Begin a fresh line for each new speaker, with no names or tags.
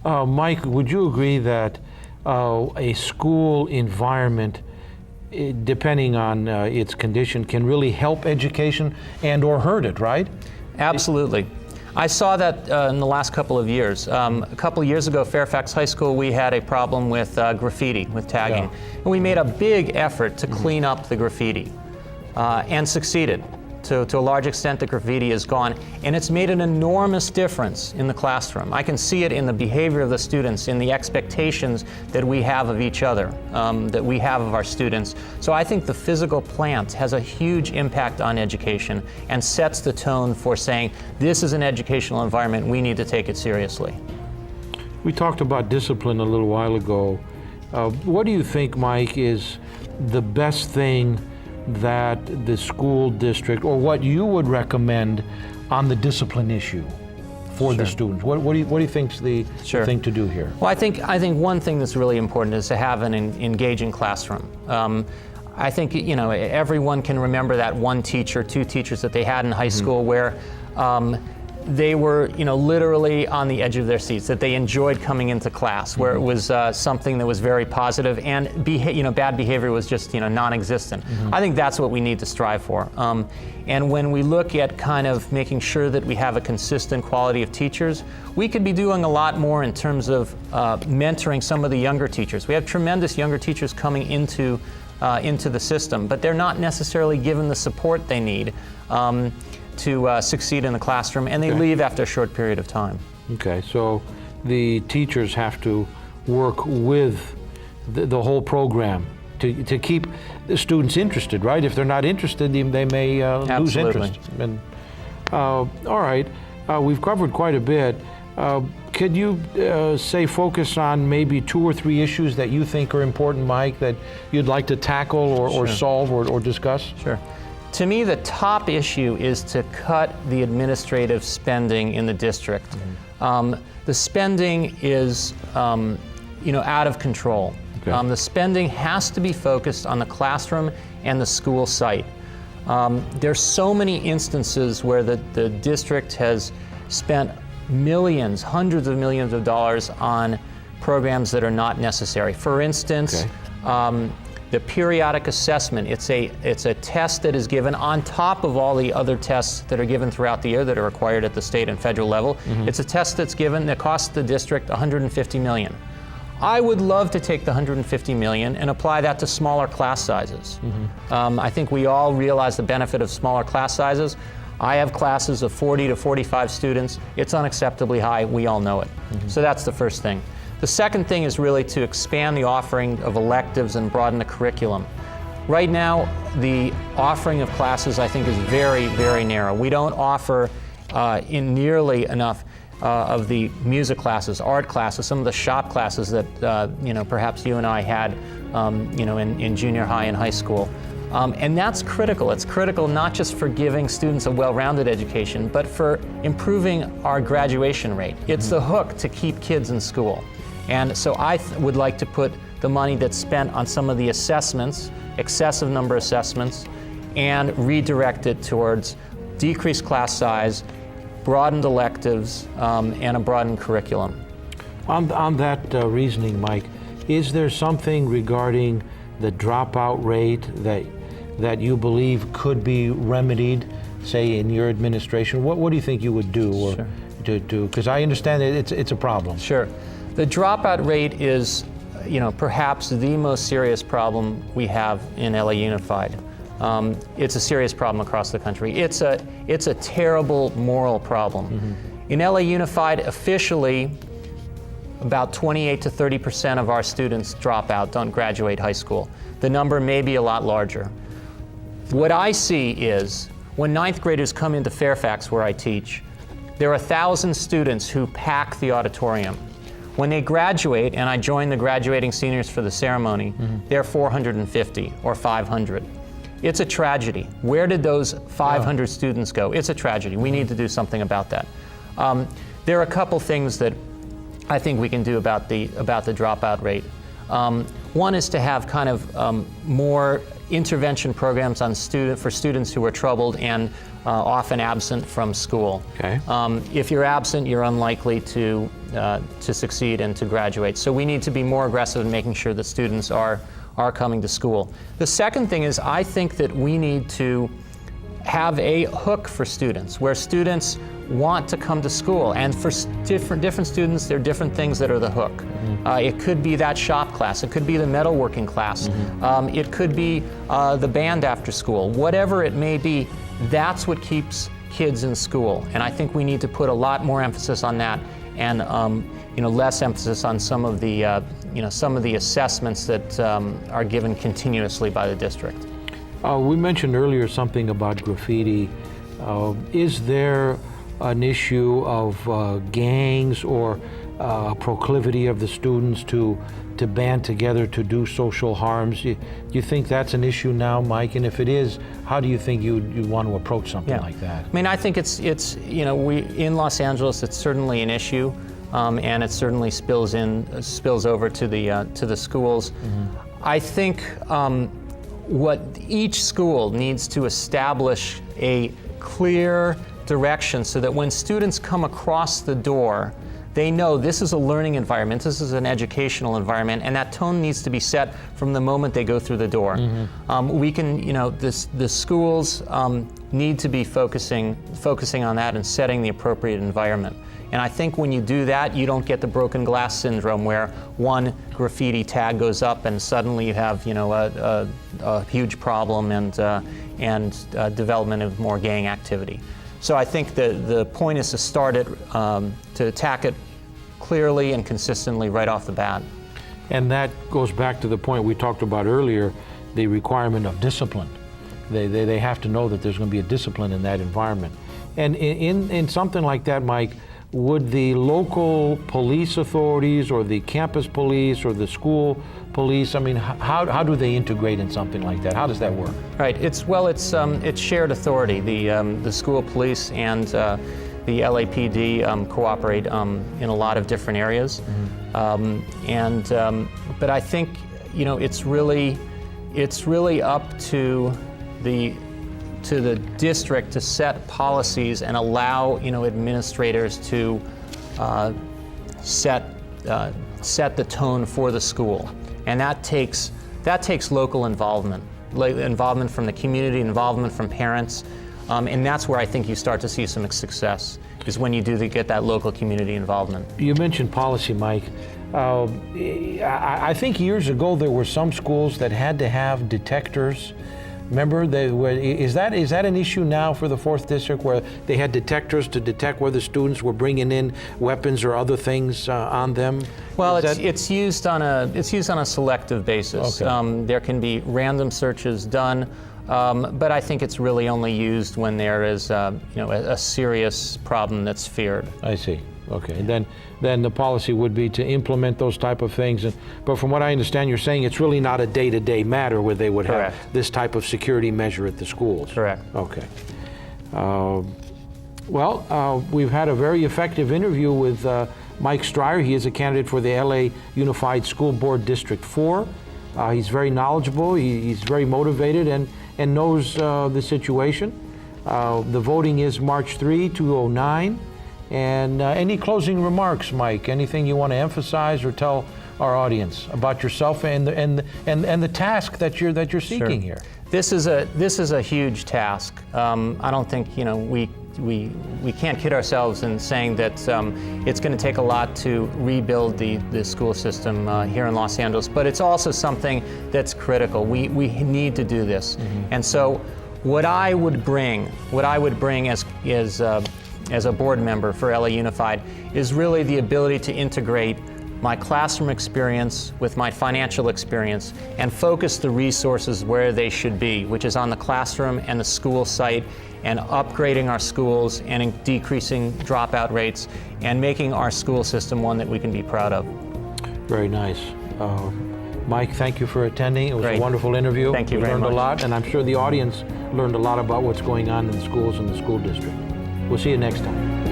Mike, would you agree that a school environment, depending on its condition, can really help education and or hurt it, right?
Absolutely. I saw that in the last couple of years. A couple of years ago, Fairfax High School, we had a problem with graffiti, with tagging.
Yeah.
And we made a big effort to clean up the graffiti and succeeded. To a large extent, the graffiti is gone, and it's made an enormous difference in the classroom. I can see it in the behavior of the students, in the expectations that we have of each other, that we have of our students. So I think the physical plant has a huge impact on education and sets the tone for saying, this is an educational environment, we need to take it seriously.
We talked about discipline a little while ago. What do you think, Mike, is the best thing that the school district, or what you would recommend on the discipline issue for the students? What do you think's the thing to do here?
Well, I think one thing that's really important is to have an engaging classroom. I think, you know, everyone can remember that one teacher, two teachers that they had in high school where they were, you know, literally on the edge of their seats, that they enjoyed coming into class, where it was something that was very positive, and bad behavior was just, you know, non-existent. I think that's what we need to strive for. And when we look at kind of making sure that we have a consistent quality of teachers, we could be doing a lot more in terms of mentoring some of the younger teachers. We have tremendous younger teachers coming into the system, but they're not necessarily given the support they need to succeed in the classroom, and they leave after a short period of time. Okay,
so the teachers have to work with the whole program to keep the students interested, right? If they're not interested, they may lose interest. And, all right, we've covered quite a bit. Could you focus on maybe 2 or 3 issues that you think are important, Mike, that you'd like to tackle or solve or discuss?
Sure. To me, the top issue is to cut the administrative spending in the district. The spending is, out of control. The spending has to be focused on the classroom and the school site. There's so many instances where the district has spent millions, hundreds of millions of dollars on programs that are not necessary. For instance, the periodic assessment, it's a test that is given on top of all the other tests that are given throughout the year that are required at the state and federal level. It's a test that's given that costs the district $150 million. I would love to take the $150 million and apply that to smaller class sizes. I think we all realize the benefit of smaller class sizes. I have classes of 40 to 45 students. It's unacceptably high. We all know it. So that's the first thing. The second thing is really to expand the offering of electives and broaden the curriculum. Right now, the offering of classes, I think, is very, very narrow. We don't offer in nearly enough of the music classes, art classes, some of the shop classes that perhaps you and I had in junior high and high school. And that's critical. It's critical not just for giving students a well-rounded education, but for improving our graduation rate. It's the hook to keep kids in school. And so I would like to put the money that's spent on some of the assessments, excessive number assessments, and redirect it towards decreased class size, broadened electives, and a broadened curriculum.
On that reasoning, Mike, is there something regarding the dropout rate that you believe could be remedied, say, in your administration? What do you think you would do because I understand that it's a problem.
Sure. The dropout rate is, perhaps the most serious problem we have in LA Unified. It's a serious problem across the country. It's a terrible moral problem. In LA Unified, officially, about 28 to 30% of our students drop out, don't graduate high school. The number may be a lot larger. What I see is, when 9th graders come into Fairfax, where I teach, there are 1,000 students who pack the auditorium. When they graduate, and I join the graduating seniors for the ceremony, they're 450 or 500. It's a tragedy. Where did those 500 students go? It's a tragedy. We need to do something about that. There are a couple things that I think we can do about the dropout rate. One is to have kind of more intervention programs for students who are troubled and often absent from school. If you're absent, you're unlikely to to succeed and to graduate. So we need to be more aggressive in making sure that students are coming to school. The second thing is, I think that we need to have a hook for students, where students want to come to school, and for different students, there are different things that are the hook. It could be that shop class, it could be the metalworking class, it could be the band after school. Whatever it may be, that's what keeps kids in school, and I think we need to put a lot more emphasis on that, and less emphasis on some of the assessments that are given continuously by the district.
We mentioned earlier something about graffiti. Is there an issue of gangs or proclivity of the students to band together to do social harms? Do you think that's an issue now, Mike? And if it is, how do you think you want to approach something like that?
I mean, I think it's we in Los Angeles, it's certainly an issue, and it certainly spills over to the schools. I think what each school needs to establish a clear direction so that when students come across the door, they know this is a learning environment, this is an educational environment, and that tone needs to be set from the moment they go through the door. The schools need to be focusing on that and setting the appropriate environment. And I think when you do that, you don't get the broken glass syndrome where one graffiti tag goes up and suddenly you have a huge problem and development of more gang activity. So I think the point is to start it, to attack it clearly and consistently right off the bat.
And that goes back to the point we talked about earlier, the requirement of discipline. They have to know that there's going to be a discipline in that environment. And in something like that, Mike, would the local police authorities or the campus police or the school police, I mean, how do they integrate in something like that? How does that work?
Right. It's shared authority. The school police and the LAPD cooperate in a lot of different areas, but I think it's really up to the district to set policies and allow administrators to set the tone for the school, and that takes local involvement from the community, involvement from parents, and that's where I think you start to see some success, is when you do get that local community involvement.
You mentioned policy, Mike. I think years ago there were some schools that had to have detectors. Remember, is that an issue now for the 4th District, where they had detectors to detect whether students were bringing in weapons or other things on them?
Well, it's used on a selective basis.
Okay.
There can be random searches done, but I think it's really only used when there is a serious problem that's feared.
I see. Okay, and then the policy would be to implement those type of things. But from what I understand, you're saying it's really not a day-to-day matter where they would
Correct.
have this type of security measure at the schools.
Correct.
Okay. We've had a very effective interview with Mike Stryer. He is a candidate for the LA Unified School Board District 4. He's very knowledgeable. He's very motivated and knows the situation. The voting is March 3, 2009. And any closing remarks, Mike? Anything you want to emphasize or tell our audience about yourself and the task that you're seeking here?
This is a huge task. I don't think we can't kid ourselves in saying that it's going to take a lot to rebuild the school system here in Los Angeles. But it's also something that's critical. We need to do this. And so, what I would bring as a board member for LA Unified is really the ability to integrate my classroom experience with my financial experience and focus the resources where they should be, which is on the classroom and the school site, and upgrading our schools and decreasing dropout rates and making our school system one that we can be proud of.
Very nice. Mike, thank you for attending. It was
Great.
A wonderful interview.
Thank you very much.
We learned a lot, and I'm sure the audience learned a lot about what's going on in the schools and the school district. We'll see you next time.